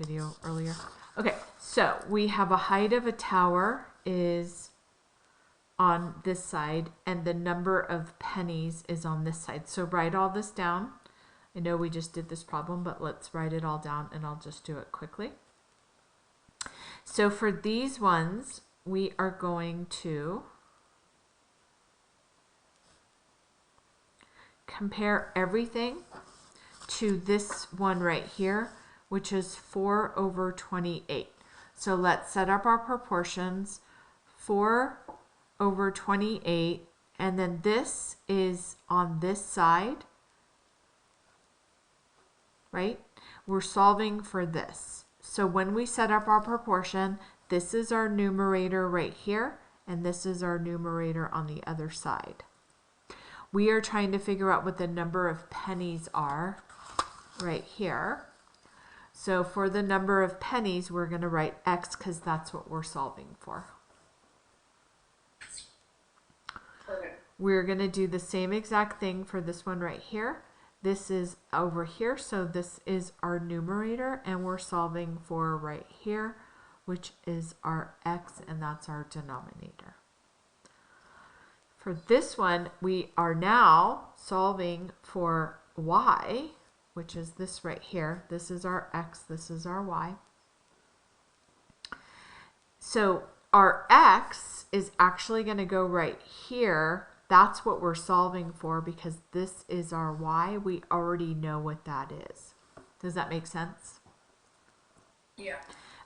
video earlier. Okay, so we have a height of a tower is on this side, and the number of pennies is on this side. So write all this down. I know we just did this problem, but let's write it all down, and I'll just do it quickly. So for these ones, we are going to compare everything to this one right here, which is 4 over 28. So let's set up our proportions. 4 over 28, and then this is on this side, right? We're solving for this. So when we set up our proportion, this is our numerator right here, and this is our numerator on the other side. We are trying to figure out what the number of pennies are right here. So for the number of pennies, we're going to write x because that's what we're solving for. Okay. We're going to do the same exact thing for this one right here. This is over here, so this is our numerator, and we're solving for right here, which is our x, and that's our denominator. For this one, we are now solving for y, which is this right here. This is our x, this is our y. So our x is actually going to go right here. That's what we're solving for because this is our y. We already know what that is. Does that make sense? Yeah.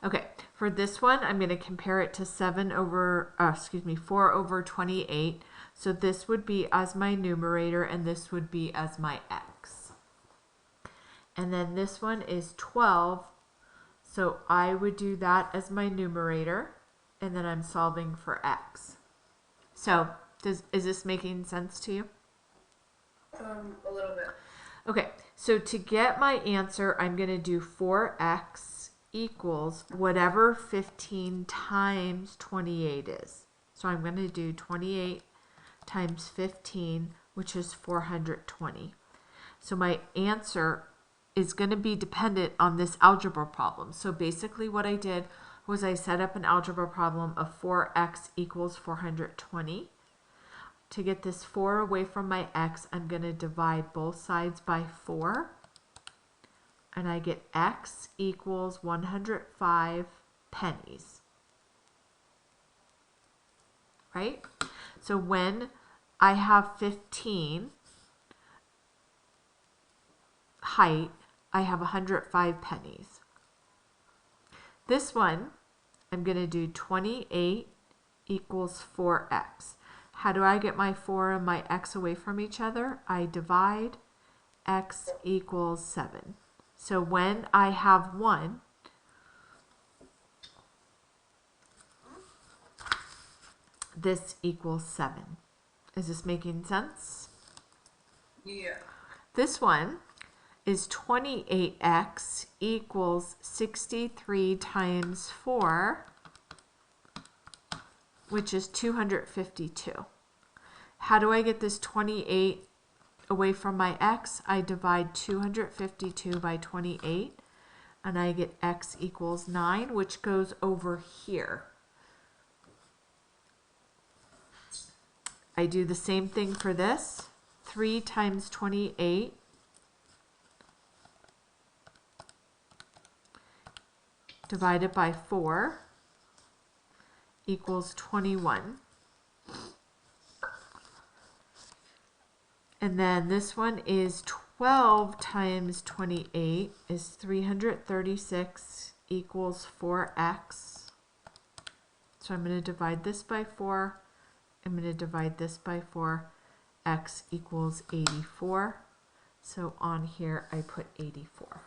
Okay, for this one, I'm going to compare it to 4 over 28. So this would be as my numerator, and this would be as my x. And then this one is 12. So I would do that as my numerator, and then I'm solving for x. So is this making sense to you? A little bit. Okay, so to get my answer, I'm going to do 4x equals whatever 15 times 28 is. So I'm going to do 28 times 15, which is 420. So my answer is going to be dependent on this algebra problem. So basically what I did was I set up an algebra problem of 4x equals 420. To get this 4 away from my x, I'm going to divide both sides by 4. And I get x equals 105 pennies. Right? So when I have 15 height, I have 105 pennies. This one, I'm going to do 28 equals 4x. How do I get my 4 and my x away from each other? I divide x equals 7. So when I have 1, this equals 7. Is this making sense? Yeah. This one is 28x equals 63 times 4, which is 252. How do I get this 28 away from my x? I divide 252 by 28, and I get x equals 9, which goes over here. I do the same thing for this. 3 times 28 divided by 4 equals 21. And then this one is 12 times 28 is 336 equals 4x. So I'm going to divide this by 4. I'm going to divide this by 4. X equals 84. So on here I put 84.